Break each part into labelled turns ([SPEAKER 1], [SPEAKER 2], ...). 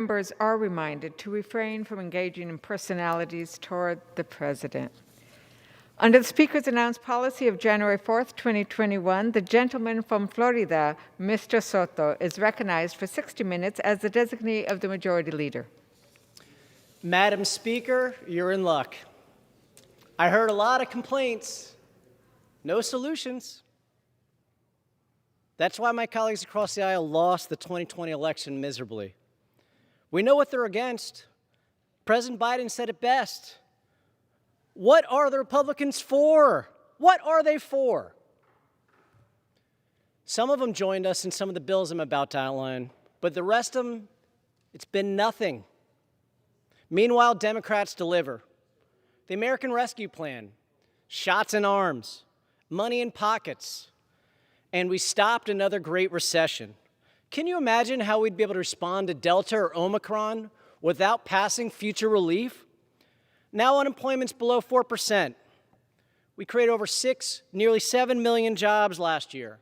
[SPEAKER 1] Members are reminded to refrain from engaging in personalities toward the President. Under the Speaker's announced policy of January 4th, 2021, the gentleman from Florida, Mr. Soto, is recognized for 60 minutes as the designee of the Majority Leader.
[SPEAKER 2] Madam Speaker, you're in luck. I heard a lot of complaints, no solutions. That's why my colleagues across the aisle lost the 2020 election miserably. We know what they're against. President Biden said it best. What are the Republicans for? What are they for? Some of them joined us in some of the bills I'm about to outline, but the rest of them, it's been nothing. Meanwhile, Democrats deliver. The American Rescue Plan, shots in arms, money in pockets, and we stopped another Great Recession. Can you imagine how we'd be able to respond to Delta or Omicron without passing future relief? Now unemployment's below 4%. We created over nearly 7 million jobs last year.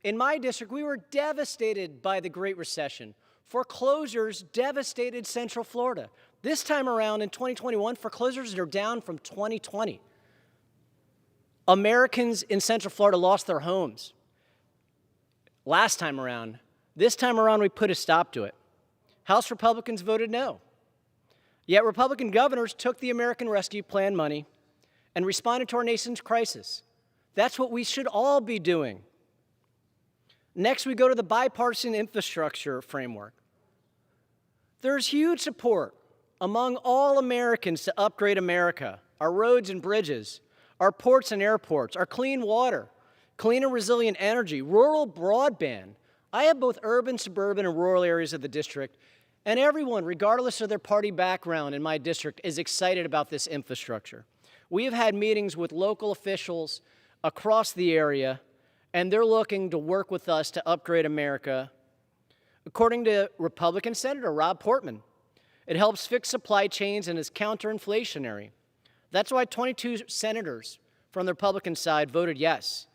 [SPEAKER 2] In my district, we were devastated by the Great Recession. Foreclosures devastated Central Florida. This time around in 2021, foreclosures are down from 2020. Americans in Central Florida lost their homes last time around. This time around, we put a stop to it. House Republicans voted no. Yet Republican governors took the American Rescue Plan money and responded to our nation's crisis. That's what we should all be doing. Next, we go to the bipartisan infrastructure framework. There's huge support among all Americans to upgrade America, our roads and bridges, our ports and airports, our clean water, clean and resilient energy, rural broadband. I have both urban, suburban, and rural areas of the district, and everyone, regardless of their party background in my district, is excited about this infrastructure. We have had meetings with local officials across the area, and they're looking to work with us to upgrade America. According to Republican Senator Rob Portman, it helps fix supply chains and is counterinflationary. That's why 22 senators from the Republican side voted yes,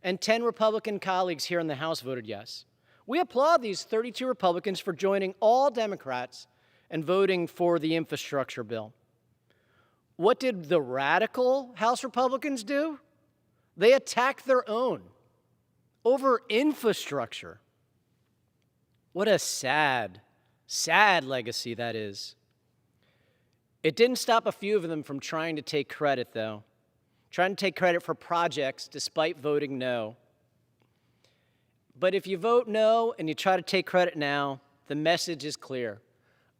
[SPEAKER 2] and 10 Republican colleagues here in the House voted yes. We applaud these 32 Republicans for joining all Democrats and voting for the infrastructure bill. What did the radical House Republicans do? They attacked their own over infrastructure. What a sad, sad legacy that is. It didn't stop a few of them from trying to take credit, though. Trying to take credit for projects despite voting no. But if you vote no and you try to take credit now, the message is clear.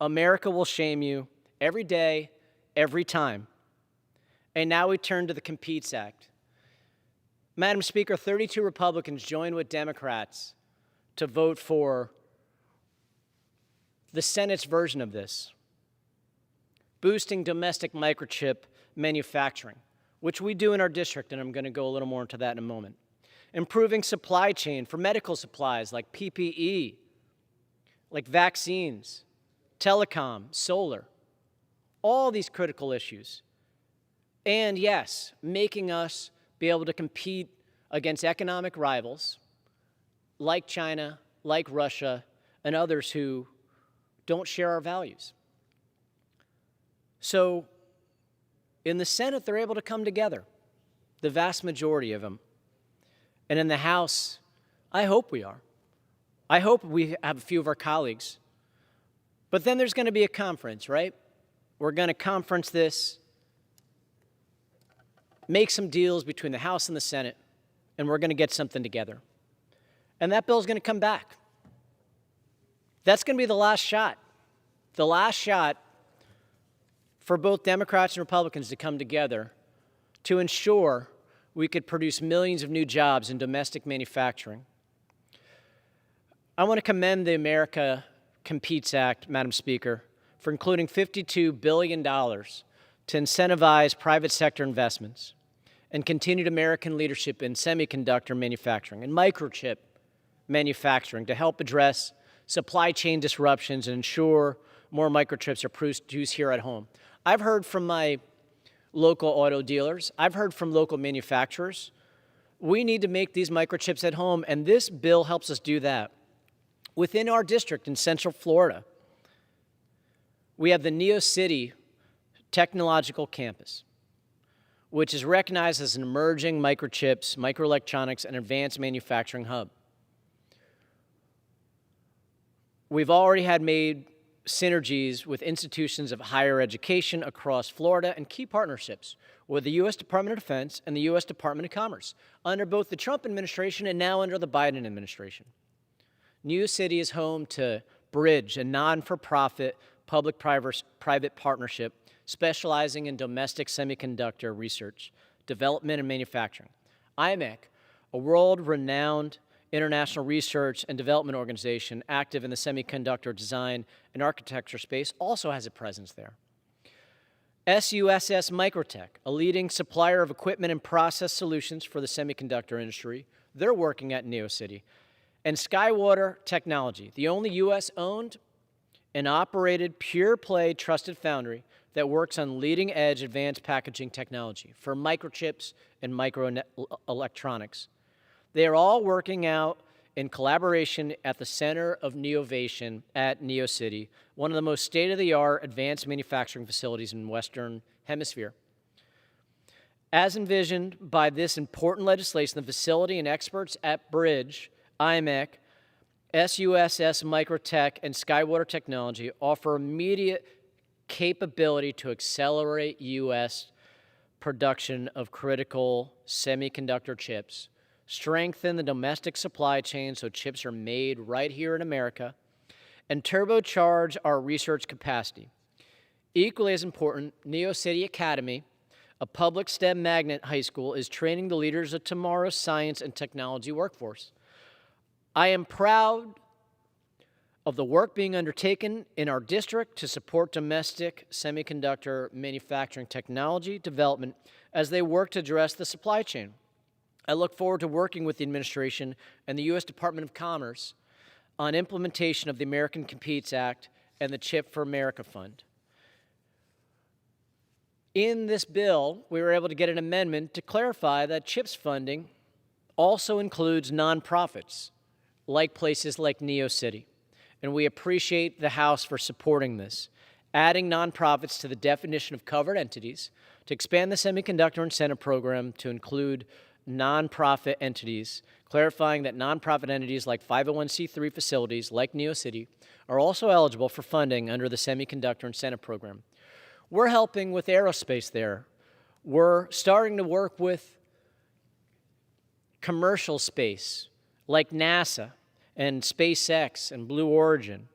[SPEAKER 2] America will shame you every day, every time. And now we turn to the Competes Act. Madam Speaker, 32 Republicans joined with Democrats to vote for the Senate's version of this, boosting domestic microchip manufacturing, which we do in our district, and I'm going to go a little more into that in a moment. Improving supply chain for medical supplies like PPE, like vaccines, telecom, solar, all these critical issues. And yes, making us be able to compete against economic rivals like China, like Russia, and others who don't share our values. So in the Senate, they're able to come together, the vast majority of them. And in the House, I hope we are. I hope we have a few of our colleagues. But then there's going to be a conference, right? We're going to conference this, make some deals between the House and the Senate, and we're going to get something together. And that bill's going to come back. That's going to be the last shot for both Democrats and Republicans to come together to ensure we could produce millions of new jobs in domestic manufacturing. I want to commend the America Competes Act, Madam Speaker, for including $52 billion to incentivize private sector investments and continued American leadership in semiconductor manufacturing and microchip manufacturing to help address supply chain disruptions and ensure more microchips are produced here at home. I've heard from my local auto dealers. I've heard from local manufacturers. We need to make these microchips at home, and this bill helps us do that. Within our district in Central Florida, We have the Neo City Technological Campus, which is recognized as an emerging microchips, microelectronics, and advanced manufacturing hub. We've already had made synergies with institutions of higher education across Florida and key partnerships with the U.S. Department of Defense and the U.S. Department of Commerce under both the Trump administration and now under the Biden administration. Neo City is home to Bridge, a non-for-profit public-private partnership specializing in domestic semiconductor research, development, and manufacturing. IMEC, a world-renowned international research and development organization active in the semiconductor design and architecture space, also has a presence there. SUSS Microtech, a leading supplier of equipment and process solutions for the semiconductor industry, they're working at Neo City. And Skywater Technology, the only U.S.-owned and operated pure-play trusted foundry that works on leading-edge advanced packaging technology for microchips and microelectronics. They are all working out in collaboration at the Center of Neovation at Neo City, one of the most state-of-the-art advanced manufacturing facilities in the Western Hemisphere. As envisioned by this important legislation, the facility and experts at Bridge, IMEC, SUSS Microtech, and Skywater Technology offer immediate capability to accelerate U.S. production of critical semiconductor chips, strengthen the domestic supply chain so chips are made right here in America, and turbocharge our research capacity. Equally as important, Neo City Academy, a public STEM magnet high school, is training the leaders of tomorrow's science and technology workforce. I am proud of the work being undertaken in our district to support domestic semiconductor manufacturing technology development as they work to address the supply chain. I look forward to working with the administration and the U.S. Department of Commerce on implementation of the American Competes Act and the Chip for America Fund. In this bill, we were able to get an amendment to clarify that CHIPS funding also includes nonprofits, like places like Neo City. And we appreciate the House for supporting this, adding nonprofits to the definition of covered entities to expand the semiconductor incentive program to include nonprofit entities, clarifying that nonprofit entities like 501c3 facilities like Neo City are also eligible for funding under the semiconductor incentive program. We're helping with aerospace there. We're starting to work with commercial space like NASA and SpaceX and Blue Origin.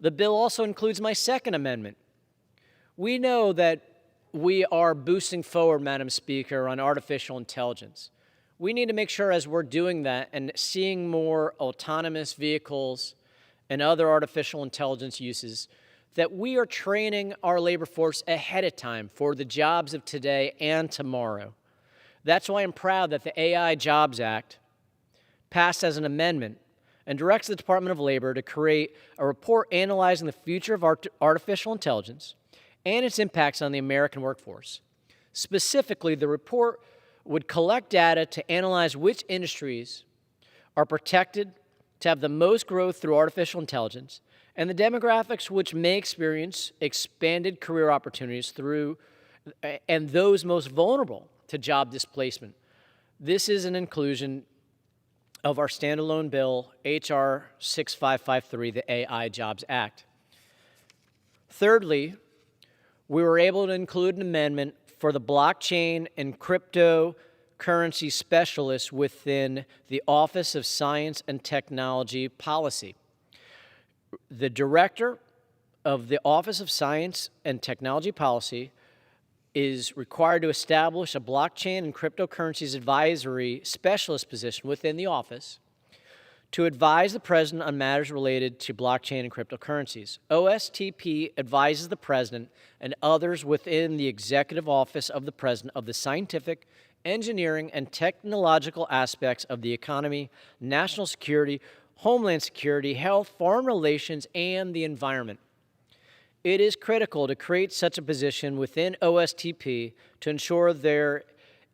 [SPEAKER 2] The bill also includes my second amendment. We know that we are boosting forward, Madam Speaker, on artificial intelligence. We need to make sure as we're doing that and seeing more autonomous vehicles and other artificial intelligence uses, that we are training our labor force ahead of time for the jobs of today and tomorrow. That's why I'm proud that the AI Jobs Act passed as an amendment and directs the Department of Labor to create a report analyzing the future of artificial intelligence and its impacts on the American workforce. Specifically, the report would collect data to analyze which industries are protected to have the most growth through artificial intelligence and the demographics which may experience expanded career opportunities through and those most vulnerable to job displacement. This is an inclusion of our standalone bill, H.R. 6553, the AI Jobs Act. Thirdly, we were able to include an amendment for the blockchain and cryptocurrency specialists within the Office of Science and Technology Policy. The director of the Office of Science and Technology Policy is required to establish a blockchain and cryptocurrencies advisory specialist position within the office to advise the president on matters related to blockchain and cryptocurrencies. OSTP advises the president and others within the executive office of the president of the scientific, engineering, and technological aspects of the economy, national security, homeland security, health, foreign relations, and the environment. It is critical to create such a position within OSTP to ensure there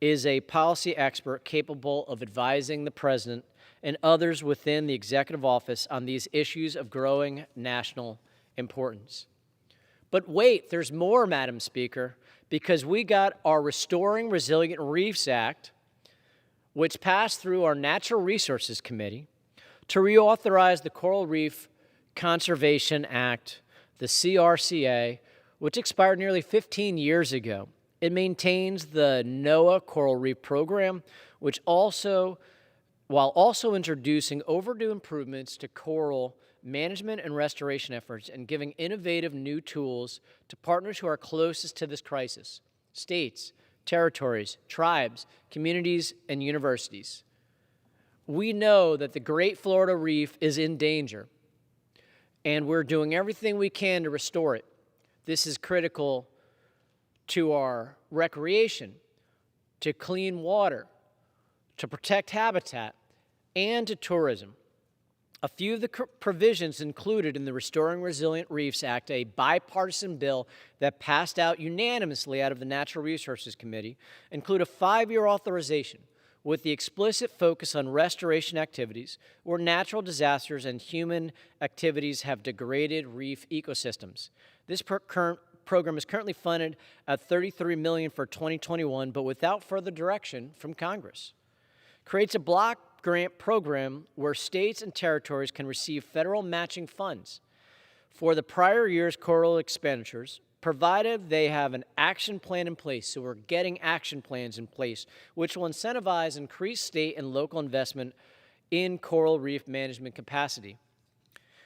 [SPEAKER 2] is a policy expert capable of advising the president and others within the executive office on these issues of growing national importance. But wait, there's more, Madam Speaker, because we got our Restoring Resilient Reefs Act, which passed through our Natural Resources Committee, to reauthorize the Coral Reef Conservation Act, the CRCA, which expired nearly 15 years ago. It maintains the NOAA Coral Reef Program, while also introducing overdue improvements to coral management and restoration efforts and giving innovative new tools to partners who are closest to this crisis: states, territories, tribes, communities, and universities. We know that the Great Florida Reef is in danger, and we're doing everything we can to restore it. This is critical to our recreation, to clean water, to protect habitat, and to tourism. A few of the provisions included in the Restoring Resilient Reefs Act, a bipartisan bill that passed out unanimously out of the Natural Resources Committee, include a 5-year authorization with the explicit focus on restoration activities where natural disasters and human activities have degraded reef ecosystems. This current program is currently funded at $33 million for 2021, but without further direction from Congress. Creates a block grant program where states and territories can receive federal matching funds for the prior year's coral expenditures, provided they have an action plan in place. So we're getting action plans in place, which will incentivize increased state and local investment in coral reef management capacity.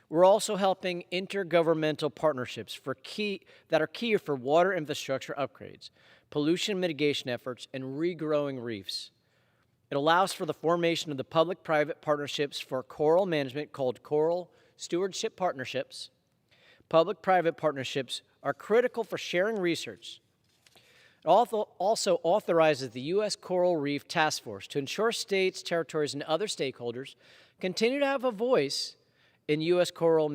[SPEAKER 2] We're also helping intergovernmental partnerships that are key for water infrastructure upgrades, pollution mitigation efforts, and regrowing reefs. It allows for the formation of the public-private partnerships for coral management called Coral Stewardship Partnerships. Public-private partnerships are critical for sharing research. It also authorizes the U.S. Coral Reef Task Force to ensure states, territories, and other stakeholders continue to have a voice in U.S. coral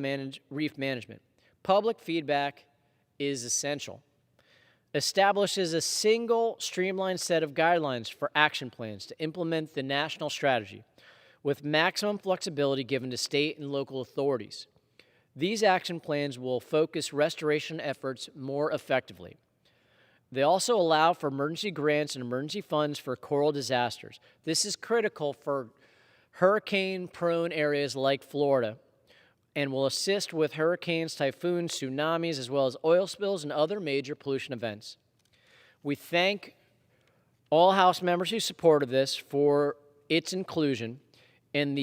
[SPEAKER 2] reef management. Public feedback is essential. Establishes a single streamlined set of guidelines for action plans to implement the national strategy, with maximum flexibility given to state and local authorities. These action plans will focus restoration efforts more effectively. They also allow for emergency grants and emergency funds for coral disasters. This is critical for hurricane-prone areas like Florida, and will assist with hurricanes, typhoons, tsunamis, as well as oil spills and other major pollution events. We thank all House members who supported this for its inclusion in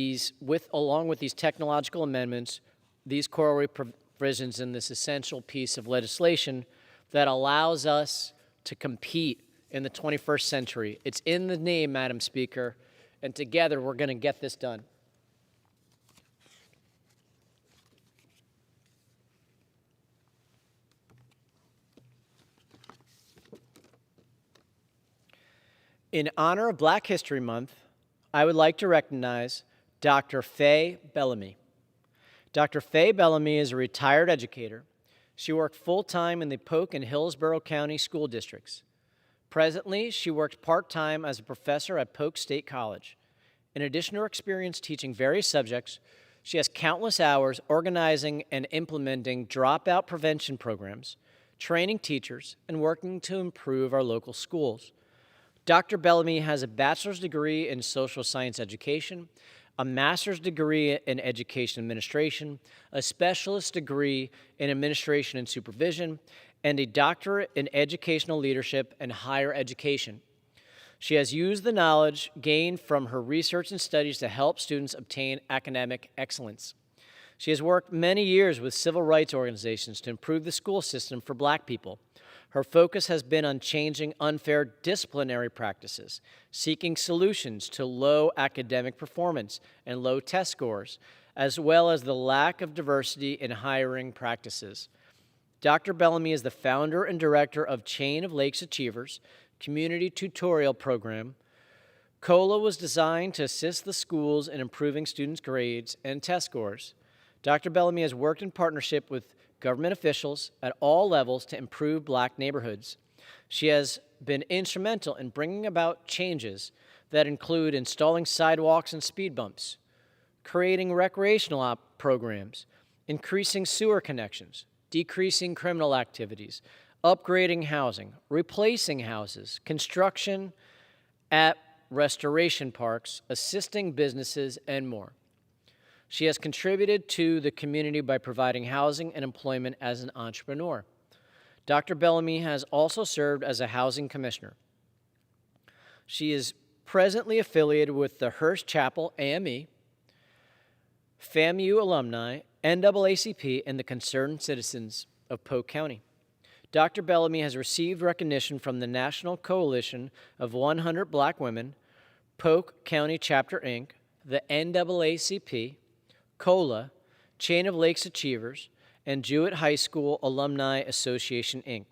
[SPEAKER 2] along with these technological amendments, these coral reef provisions in this essential piece of legislation that allows us to compete in the 21st century. It's in the name, Madam Speaker, and together we're going to get this done. In honor of Black History Month, I would like to recognize Dr. Faye Bellamy. Dr. Faye Bellamy is a retired educator. She worked full-time in the Polk and Hillsborough County school districts. Presently, she works part-time as a professor at Polk State College. In addition to her experience teaching various subjects, she has countless hours organizing and implementing dropout prevention programs, training teachers, and working to improve our local schools. Dr. Bellamy has a bachelor's degree in social science education, a master's degree in education administration, a specialist degree in administration and supervision, and a doctorate in educational leadership and higher education. She has used the knowledge gained from her research and studies to help students obtain academic excellence. She has worked many years with civil rights organizations to improve the school system for Black people. Her focus has been on changing unfair disciplinary practices, seeking solutions to low academic performance and low test scores, as well as the lack of diversity in hiring practices. Dr. Bellamy is the founder and director of Chain of Lakes Achievers, community tutorial program. COLA was designed to assist the schools in improving students' grades and test scores. Dr. Bellamy has worked in partnership with government officials at all levels to improve Black neighborhoods. She has been instrumental in bringing about changes that include installing sidewalks and speed bumps, creating recreational programs, increasing sewer connections, decreasing criminal activities, upgrading housing, replacing houses, construction at restoration parks, assisting businesses, and more. She has contributed to the community by providing housing and employment as an entrepreneur. Dr. Bellamy has also served as a housing commissioner. She is presently affiliated with the Hearst Chapel AME, FAMU alumni, NAACP, and the Concerned Citizens of Polk County. Dr. Bellamy has received recognition from the National Coalition of 100 Black Women, Polk County Chapter, Inc., the NAACP, COLA, Chain of Lakes Achievers, and Jewett High School Alumni Association, Inc.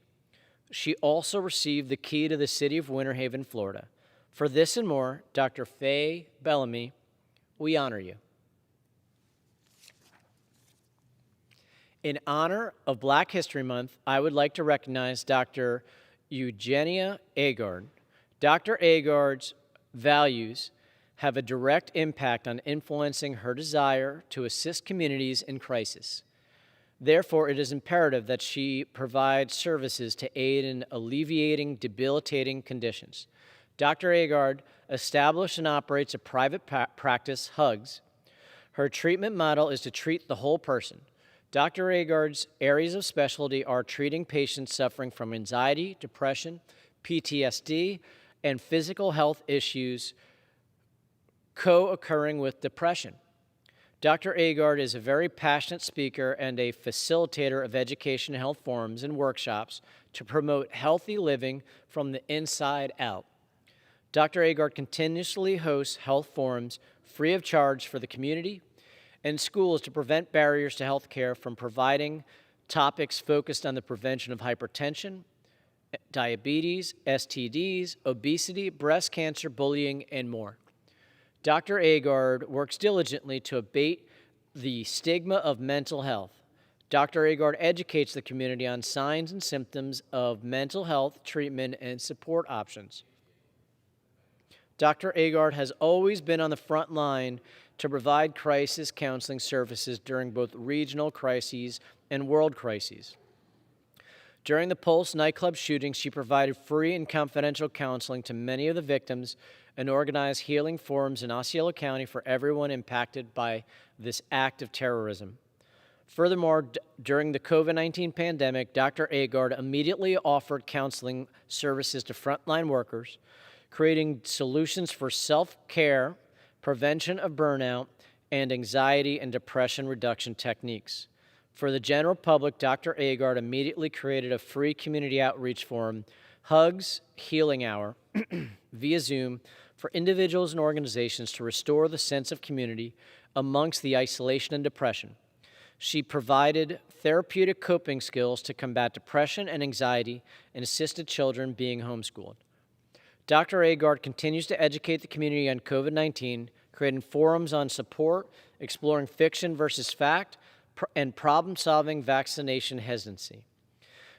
[SPEAKER 2] She also received the key to the city of Winter Haven, Florida. For this and more, Dr. Faye Bellamy, we honor you. In honor of Black History Month, I would like to recognize Dr. Eugenia Agard. Dr. Agard's values have a direct impact on influencing her desire to assist communities in crisis. Therefore, it is imperative that she provide services to aid in alleviating debilitating conditions. Dr. Agard established and operates a private practice, HUGS. Her treatment model is to treat the whole person. Dr. Agard's areas of specialty are treating patients suffering from anxiety, depression, PTSD, and physical health issues co-occurring with depression. Dr. Agard is a very passionate speaker and a facilitator of education and health forums and workshops to promote healthy living from the inside out. Dr. Agard continuously hosts health forums free of charge for the community and schools to prevent barriers to health care, from providing topics focused on the prevention of hypertension, diabetes, STDs, obesity, breast cancer, bullying, and more. Dr. Agard works diligently to abate the stigma of mental health. Dr. Agard educates the community on signs and symptoms of mental health treatment and support options. Dr. Agard has always been on the front line to provide crisis counseling services during both regional crises and world crises. During the Pulse nightclub shooting, she provided free and confidential counseling to many of the victims and organized healing forums in Osceola County for everyone impacted by this act of terrorism. Furthermore, during the COVID-19 pandemic, Dr. Agard immediately offered counseling services to frontline workers, creating solutions for self-care, prevention of burnout, and anxiety and depression reduction techniques. For the general public, Dr. Agard immediately created a free community outreach forum, Hugs Healing Hour, via Zoom, for individuals and organizations to restore the sense of community amongst the isolation and depression. She provided therapeutic coping skills to combat depression and anxiety and assisted children being homeschooled. Dr. Agard continues to educate the community on COVID-19, creating forums on support, exploring fiction versus fact, and problem-solving vaccination hesitancy.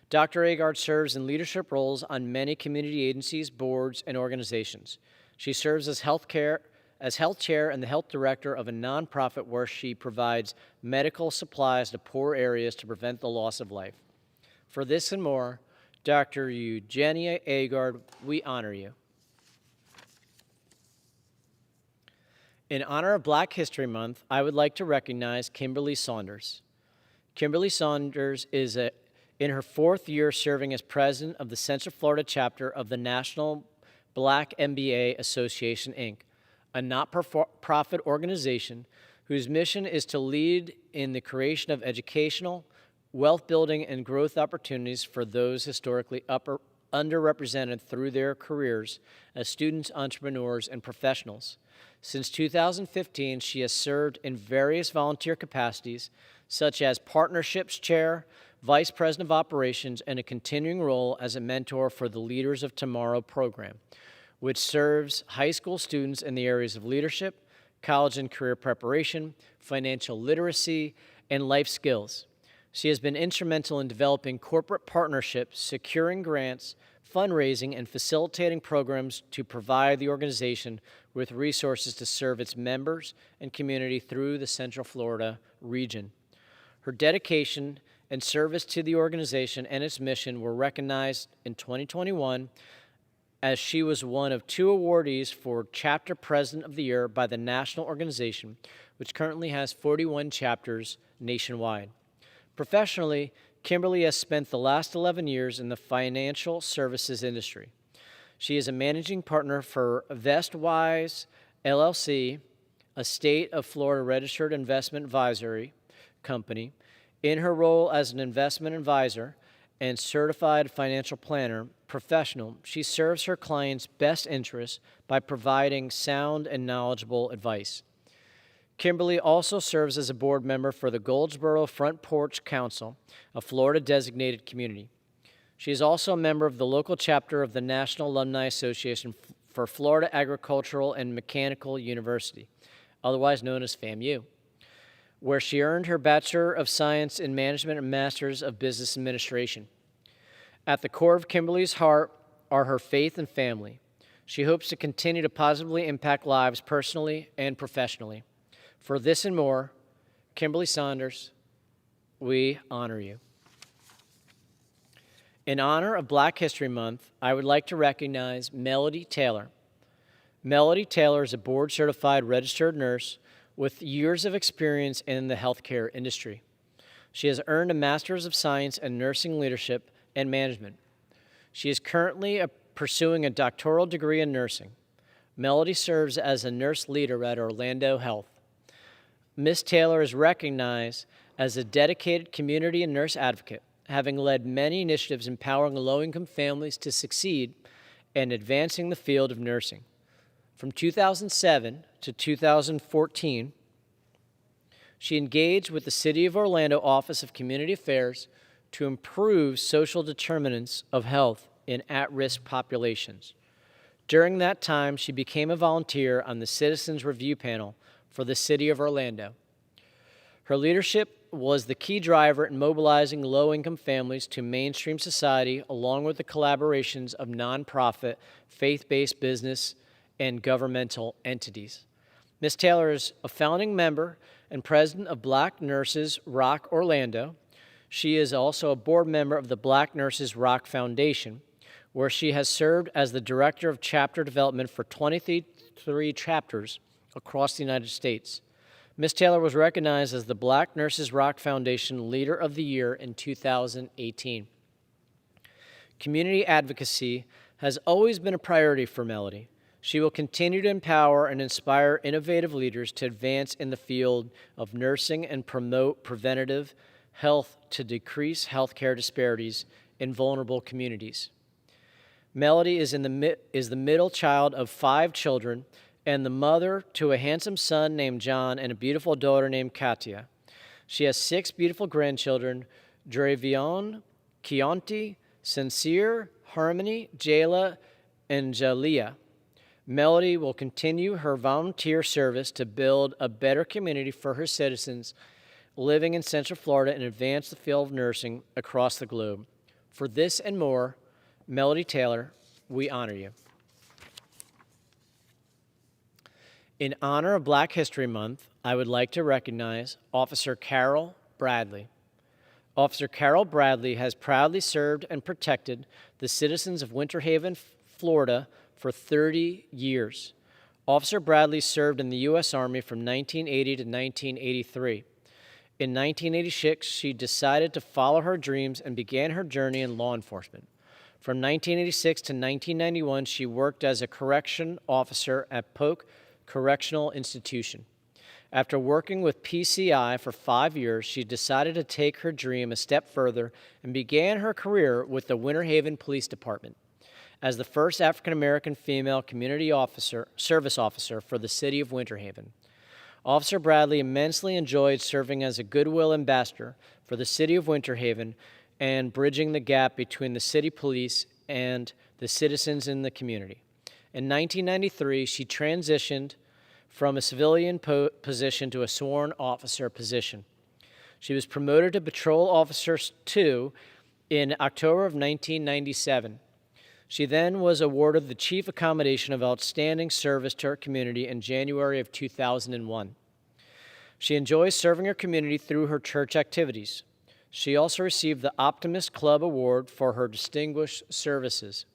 [SPEAKER 2] Dr. Agard serves in leadership roles on many community agencies, boards, and organizations. She serves as health chair and the health director of a nonprofit where she provides medical supplies to poor areas to prevent the loss of life. For this and more, Dr. Eugenia Agard, we honor you. In honor of Black History Month, I would like to recognize Kimberly Saunders. Kimberly Saunders is in her 4th year serving as president of the Central Florida chapter of the National Black MBA Association, Inc., a not-for-profit organization whose mission is to lead in the creation of educational, wealth-building, and growth opportunities for those historically underrepresented through their careers as students, entrepreneurs, and professionals. Since 2015, she has served in various volunteer capacities, such as Partnerships Chair, Vice President of Operations, and a continuing role as a mentor for the Leaders of Tomorrow program, which serves high school students in the areas of leadership, college and career preparation, financial literacy, and life skills. She has been instrumental in developing corporate partnerships, securing grants, fundraising, and facilitating programs to provide the organization with resources to serve its members and community through the Central Florida region. Her dedication and service to the organization and its mission were recognized in 2021 as she was one of 2 awardees for Chapter President of the Year by the national organization, which currently has 41 chapters nationwide. Professionally, Kimberly has spent the last 11 years in the financial services industry. She is a managing partner for Vestwise LLC, a state of Florida registered investment advisory company. In her role as an investment advisor and certified financial planner professional, she serves her clients' best interests by providing sound and knowledgeable advice. Kimberly also serves as a board member for the Goldsboro Front Porch Council, a Florida designated community. She is also a member of the local chapter of the National Alumni Association for Florida Agricultural and Mechanical University, otherwise known as FAMU, where she earned her Bachelor of Science in Management and Master's of Business Administration. At the core of Kimberly's heart are her faith and family. She hopes to continue to positively impact lives personally and professionally. For this and more, Kimberly Saunders, we honor you. In honor of Black History Month, I would like to recognize Melody Taylor. Melody Taylor is a board-certified registered nurse with years of experience in the healthcare industry. She has earned a Master's of Science in Nursing Leadership and Management. She is currently pursuing a doctoral degree in nursing. Melody serves as a nurse leader at Orlando Health. Ms. Taylor is recognized as a dedicated community and nurse advocate, having led many initiatives empowering low-income families to succeed and advancing the field of nursing. From 2007 to 2014, she engaged with the City of Orlando Office of Community Affairs to improve social determinants of health in at-risk populations. During that time, she became a volunteer on the Citizens Review Panel for the City of Orlando. Her leadership was the key driver in mobilizing low-income families to mainstream society, along with the collaborations of nonprofit, faith-based business, and governmental entities. Ms. Taylor is a founding member and president of Black Nurses Rock Orlando. She is also a board member of the Black Nurses Rock Foundation, where she has served as the director of chapter development for 23 chapters across the United States. Ms. Taylor was recognized as the Black Nurses Rock Foundation Leader of the Year in 2018. Community advocacy has always been a priority for Melody. She will continue to empower and inspire innovative leaders to advance in the field of nursing and promote preventative health to decrease healthcare disparities in vulnerable communities. Melody is the middle child of 5 children and the mother to a handsome son named John and a beautiful daughter named Katia. She has 6 beautiful grandchildren, Dravion, Keonti, Sincere, Harmony, Jayla, and Jalea. Melody will continue her volunteer service to build a better community for her citizens living in Central Florida and advance the field of nursing across the globe. For this and more, Melody Taylor, we honor you. In honor of Black History Month, I would like to recognize Officer Carol Bradley. Officer Carol Bradley has proudly served and protected the citizens of Winter Haven, Florida, for 30 years. Officer Bradley served in the U.S. Army from 1980 to 1983. In 1986, she decided to follow her dreams and began her journey in law enforcement. From 1986 to 1991, she worked as a correction officer at Polk Correctional Institution. After working with PCI for 5 years, she decided to take her dream a step further and began her career with the Winter Haven Police Department as the first African-American female community service officer for the city of Winter Haven. Officer Bradley immensely enjoyed serving as a goodwill ambassador for the city of Winter Haven and bridging the gap between the city police and the citizens in the community. In 1993, she transitioned from a civilian position to a sworn officer position. She was promoted to Patrol Officer 2 in October of 1997. She then was awarded the Chief Accommodation of Outstanding Service to her community in January of 2001. She enjoys serving her community through her church activities. She also received the Optimist Club Award for her distinguished services.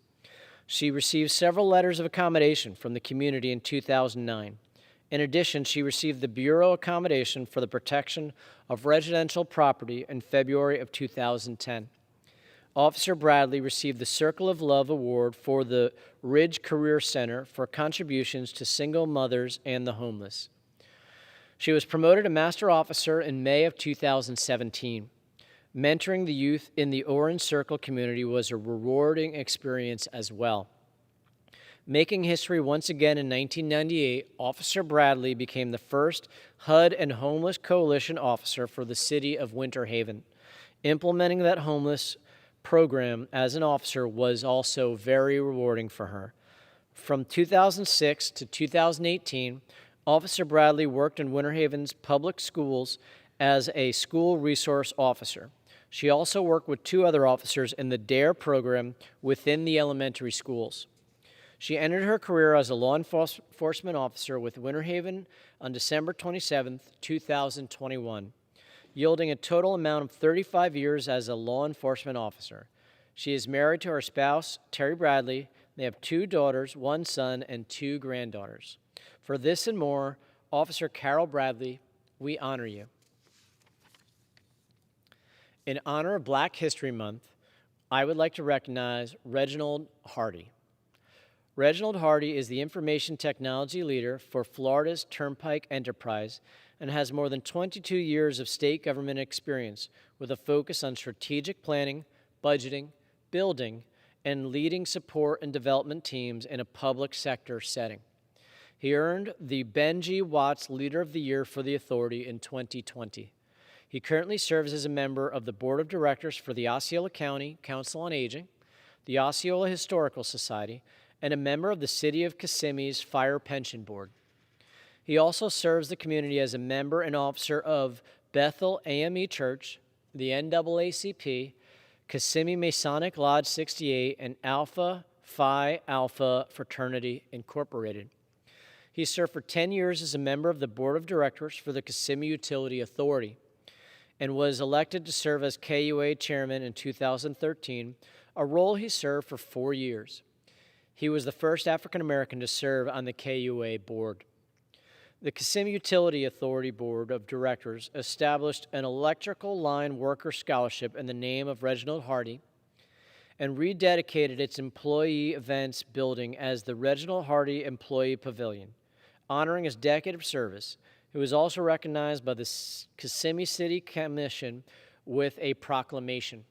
[SPEAKER 2] She received several letters of accommodation from the community in 2009. In addition, she received the Bureau Accommodation for the Protection of Residential Property in February of 2010. Officer Bradley received the Circle of Love Award for the Ridge Career Center for contributions to single mothers and the homeless. She was promoted to Master Officer in May of 2017. Mentoring the youth in the Orange Circle community was a rewarding experience as well. Making history once again in 1998, Officer Bradley became the first HUD and Homeless Coalition officer for the city of Winter Haven. Implementing that homeless program as an officer was also very rewarding for her. From 2006 to 2018, Officer Bradley worked in Winter Haven's public schools as a school resource officer. She also worked with 2 other officers in the DARE program within the elementary schools. She ended her career as a law enforcement officer with Winter Haven on December 27, 2021, yielding a total amount of 35 years as a law enforcement officer. She is married to her spouse, Terry Bradley. They have 2 daughters, 1 son, and 2 granddaughters. For this and more, Officer Carol Bradley, we honor you. In honor of Black History Month, I would like to recognize Reginald Hardy. Reginald Hardy is the information technology leader for Florida's Turnpike Enterprise and has more than 22 years of state government experience with a focus on strategic planning, budgeting, building, and leading support and development teams in a public sector setting. He earned the Ben G. Watts Leader of the Year for the Authority in 2020. He currently serves as a member of the Board of Directors for the Osceola County Council on Aging, the Osceola Historical Society, and a member of the City of Kissimmee's Fire Pension Board. He also serves the community as a member and officer of Bethel AME Church, the NAACP, Kissimmee Masonic Lodge 68, and Alpha Phi Alpha Fraternity Incorporated. He served for 10 years as a member of the Board of Directors for the Kissimmee Utility Authority and was elected to serve as KUA chairman in 2013, a role he served for 4 years. He was the first African American to serve on the KUA board. The Kissimmee Utility Authority Board of Directors established an electrical line worker scholarship in the name of Reginald Hardy and rededicated its employee events building as the Reginald Hardy Employee Pavilion, honoring his decade of service. He was also recognized by the Kissimmee City Commission with a proclamation.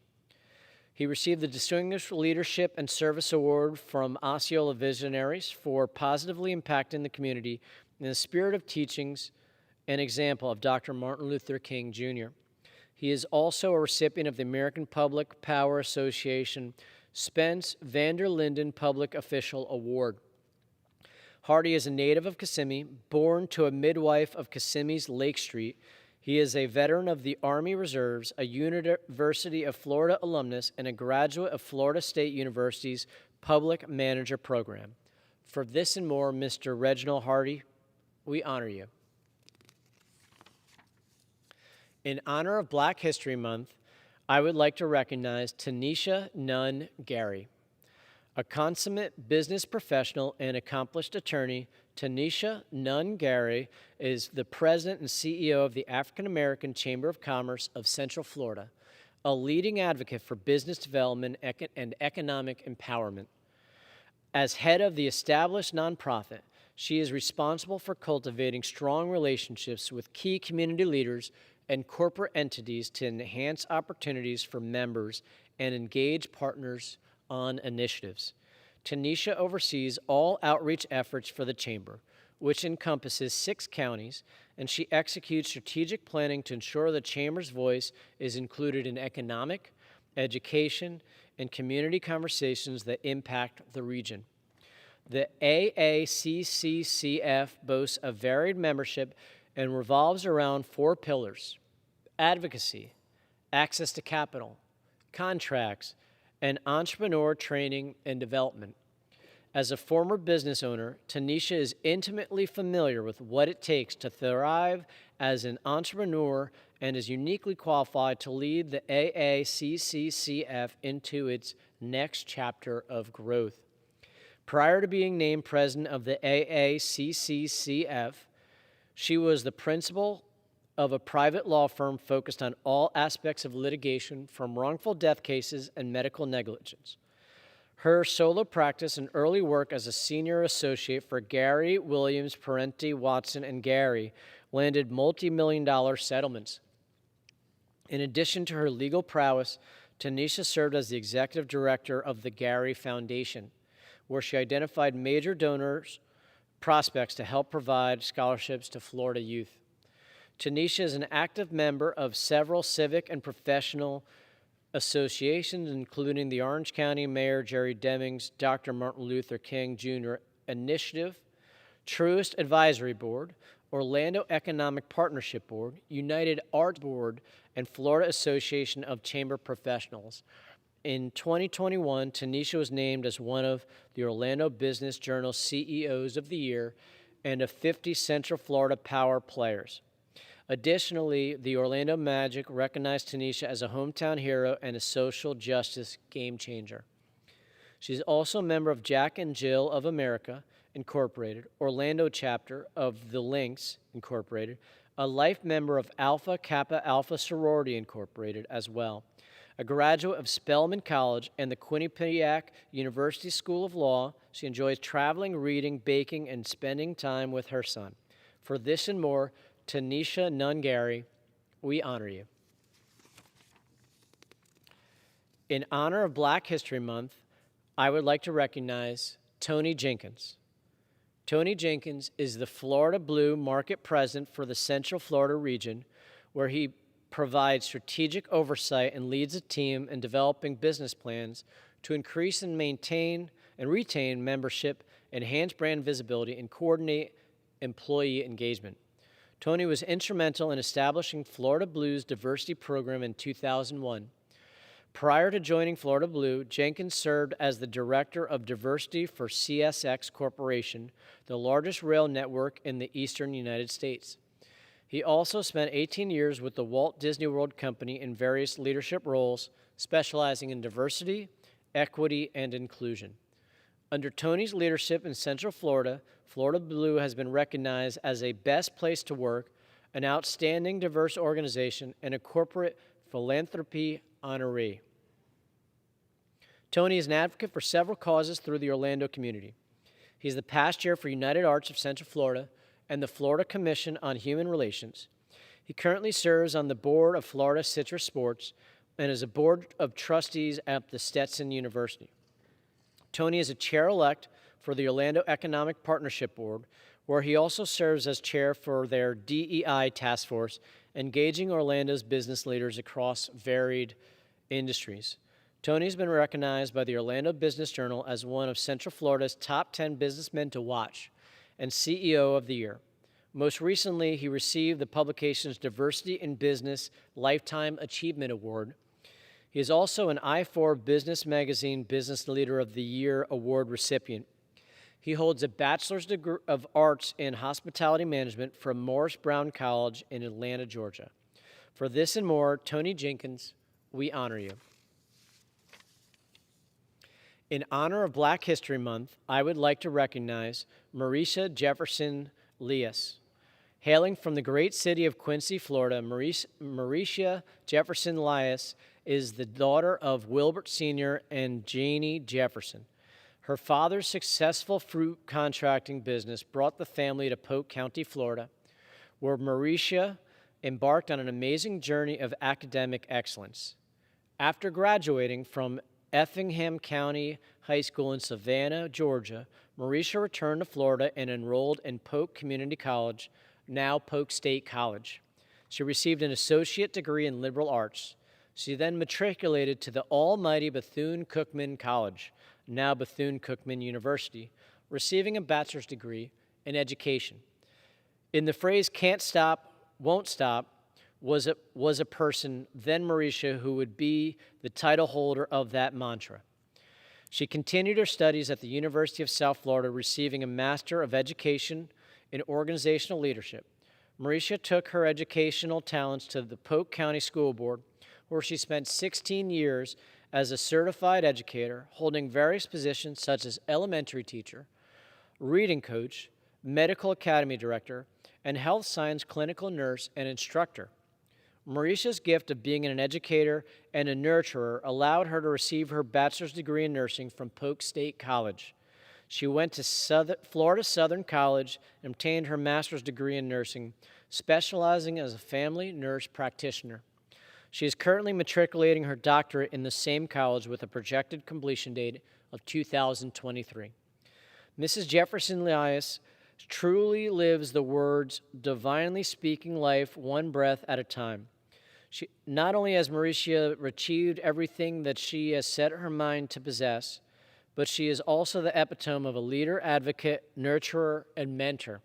[SPEAKER 2] He received the Distinguished Leadership and Service Award from Osceola Visionaries for positively impacting the community in the spirit of teachings and example of Dr. Martin Luther King, Jr. He is also a recipient of the American Public Power Association Spence van der Linden Public Official Award. Hardy is a native of Kissimmee, born to a midwife of Kissimmee's Lake Street. He is a veteran of the Army Reserves, a University of Florida alumnus, and a graduate of Florida State University's Public Manager Program. For this and more, Mr. Reginald Hardy, we honor you. In honor of Black History Month, I would like to recognize Tanisha Nunn Gary. A consummate business professional and accomplished attorney, Tanisha Nunn Gary is the president and CEO of the African American Chamber of Commerce of Central Florida, a leading advocate for business development and economic empowerment. As head of the established nonprofit, she is responsible for cultivating strong relationships with key community leaders and corporate entities to enhance opportunities for members and engage partners on initiatives. Tanisha oversees all outreach efforts for the Chamber, which encompasses 6 counties, and she executes strategic planning to ensure the Chamber's voice is included in economic, education, and community conversations that impact the region. The AACCCF boasts a varied membership and revolves around 4 pillars: advocacy, access to capital, contracts, and entrepreneur training and development. As a former business owner, Tanisha is intimately familiar with what it takes to thrive as an entrepreneur and is uniquely qualified to lead the AACCCF into its next chapter of growth. Prior to being named president of the AACCCF, she was the principal of a private law firm focused on all aspects of litigation, from wrongful death cases and medical negligence. Her solo practice and early work as a senior associate for Gary, Williams, Parenti, Watson, and Gary landed multi-million-dollar settlements. In addition to her legal prowess, Tanisha served as the executive director of the Gary Foundation, where she identified major donors prospects to help provide scholarships to Florida youth. Tanisha is an active member of several civic and professional associations, including the Orange County Mayor Jerry Demings, Dr. Martin Luther King Jr. Initiative, Truist Advisory Board, Orlando Economic Partnership Board, United Arts Board, and Florida Association of Chamber Professionals. In 2021, Tanisha was named as one of the Orlando Business Journal CEOs of the Year and of 50 Central Florida Power Players. Additionally, the Orlando Magic recognized Tanisha as a hometown hero and a social justice game changer. She's also a member of Jack and Jill of America, Incorporated, Orlando chapter of the Lynx, Incorporated, a life member of Alpha Kappa Alpha Sorority, Incorporated, as well. A graduate of Spelman College and the Quinnipiac University School of Law, she enjoys traveling, reading, baking, and spending time with her son. For this and more, Tanisha Nungary, we honor you. In honor of Black History Month, I would like to recognize Tony Jenkins. Tony Jenkins is the Florida Blue Market President for the Central Florida region, where he provides strategic oversight and leads a team in developing business plans to increase and maintain and retain membership, enhance brand visibility, and coordinate employee engagement. Tony was instrumental in establishing Florida Blue's diversity program in 2001. Prior to joining Florida Blue, Jenkins served as the Director of Diversity for CSX Corporation, the largest rail network in the eastern United States. He also spent 18 years with the Walt Disney World Company in various leadership roles, specializing in diversity, equity, and inclusion. Under Tony's leadership in Central Florida, Florida Blue has been recognized as a best place to work, an outstanding diverse organization, and a corporate philanthropy honoree. Tony is an advocate for several causes through the Orlando community. He's the past chair for United Arts of Central Florida and the Florida Commission on Human Relations. He currently serves on the board of Florida Citrus Sports and is a board of trustees at the Stetson University. Tony is a chair-elect for the Orlando Economic Partnership Board, where he also serves as chair for their DEI task force, engaging Orlando's business leaders across varied industries. Tony's been recognized by the Orlando Business Journal as one of Central Florida's top 10 businessmen to watch and CEO of the Year. Most recently, he received the publication's Diversity in Business Lifetime Achievement Award. He is also an I4 Business Magazine Business Leader of the Year award recipient. He holds a Bachelor's degree of Arts in Hospitality Management from Morris Brown College in Atlanta, Georgia. For this and more, Tony Jenkins, we honor you. In honor of Black History Month, I would like to recognize Marisha Jefferson Lias. Hailing from the great city of Quincy, Florida, Marisha Jefferson Lias is the daughter of Wilbert Sr. and Janie Jefferson. Her father's successful fruit contracting business brought the family to Polk County, Florida, where Marisha embarked on an amazing journey of academic excellence. After graduating from Effingham County High School in Savannah, Georgia, Marisha returned to Florida and enrolled in Polk Community College, now Polk State College. She received an associate degree in liberal arts. She then matriculated to the almighty Bethune-Cookman College, now Bethune-Cookman University, receiving a bachelor's degree in education. In the phrase "can't stop, won't stop," was a person, then Marisha, who would be the title holder of that mantra. She continued her studies at the University of South Florida, receiving a Master of Education in Organizational Leadership. Mauricia took her educational talents to the Polk County School Board, where she spent 16 years as a certified educator, holding various positions such as elementary teacher, reading coach, medical academy director, and health science clinical nurse and instructor. Mauricia's gift of being an educator and a nurturer allowed her to receive her bachelor's degree in nursing from Polk State College. She went to Florida Southern College and obtained her master's degree in nursing, specializing as a family nurse practitioner. She is currently matriculating her doctorate in the same college with a projected completion date of 2023. Mrs. Jefferson Elias truly lives the words, divinely speaking life one breath at a time. Not only has Mauricia achieved everything that she has set her mind to possess, but she is also the epitome of a leader, advocate, nurturer, and mentor.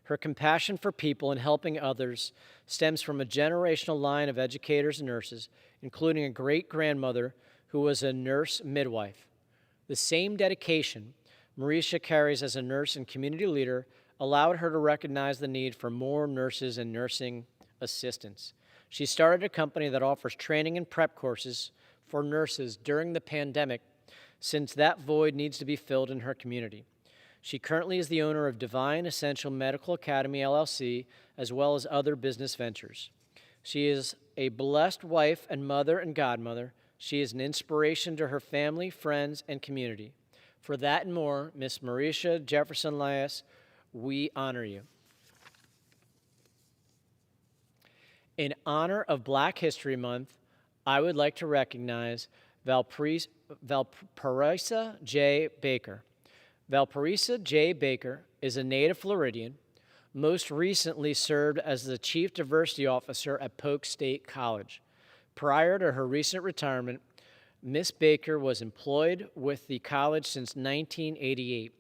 [SPEAKER 2] Her compassion for people and helping others stems from a generational line of educators and nurses, including a great-grandmother who was a nurse midwife. The same dedication Mauricia carries as a nurse and community leader allowed her to recognize the need for more nurses and nursing assistants. She started a company that offers training and prep courses for nurses during the pandemic, since that void needs to be filled in her community. She currently is the owner of Divine Essential Medical Academy, LLC, as well as other business ventures. She is a blessed wife and mother and godmother. She is an inspiration to her family, friends, and community. For that and more, Miss Mauricia Jefferson Elias, we honor you. In honor of Black History Month, I would like to recognize Valparaiso J. Baker. Valparaiso J. Baker is a native Floridian, most recently served as the Chief Diversity Officer at Polk State College. Prior to her recent retirement, Miss Baker was employed with the college since 1988,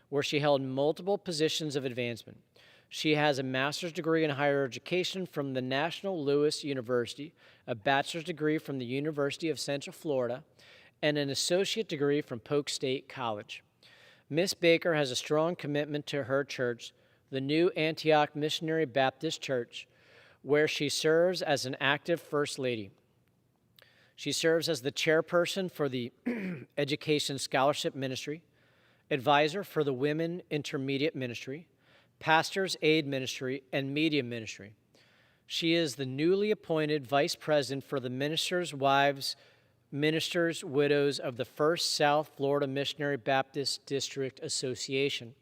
[SPEAKER 2] where she held multiple positions of advancement. She has a master's degree in higher education from the National Louis University, a bachelor's degree from the University of Central Florida, and an associate degree from Polk State College. Miss Baker has a strong commitment to her church, the New Antioch Missionary Baptist Church, where she serves as an active First Lady. She serves as the chairperson for the Education Scholarship Ministry, advisor for the Women Intermediate Ministry, Pastor's Aid Ministry, and Media Ministry. She is the newly appointed vice president for the Ministers' Wives, Ministers' Widows of the First South Florida Missionary Baptist District Association.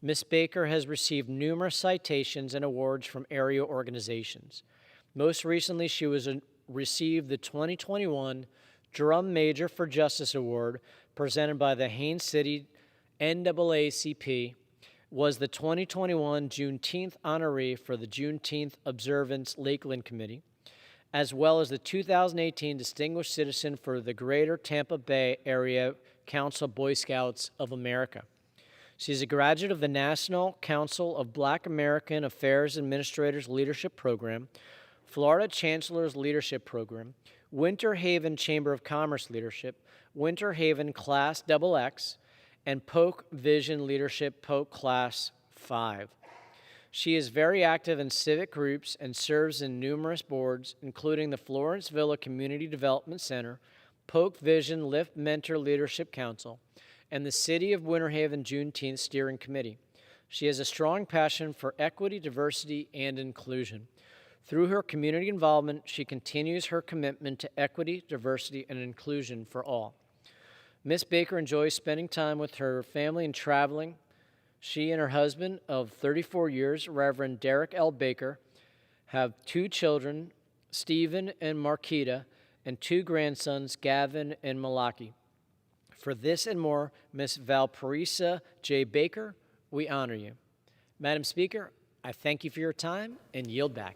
[SPEAKER 2] Miss Baker has received numerous citations and awards from area organizations. Most recently, she received the 2021 Drum Major for Justice Award presented by the Haines City NAACP, was the 2021 Juneteenth honoree for the Juneteenth Observance Lakeland Committee, as well as the 2018 Distinguished Citizen for the Greater Tampa Bay Area Council Boy Scouts of America. She is a graduate of the National Council of Black American Affairs Administrators Leadership Program, Florida Chancellor's Leadership Program, Winter Haven Chamber of Commerce Leadership, Winter Haven Class XX, and Polk Vision Leadership Polk Class 5. She is very active in civic groups and serves in numerous boards, including the Florence Villa Community Development Center, Polk Vision Lift Mentor Leadership Council, and the City of Winter Haven Juneteenth Steering Committee. She has a strong passion for equity, diversity, and inclusion. Through her community involvement, she continues her commitment to equity, diversity, and inclusion for all. Miss Baker enjoys spending time with her family and traveling. She and her husband of 34 years, Reverend Derek L. Baker, have 2 children, Stephen and Marquita, and 2 grandsons, Gavin and Malaki. For this and more, Miss Valparaiso J. Baker, we honor you. Madam Speaker, I thank you for your time and yield back.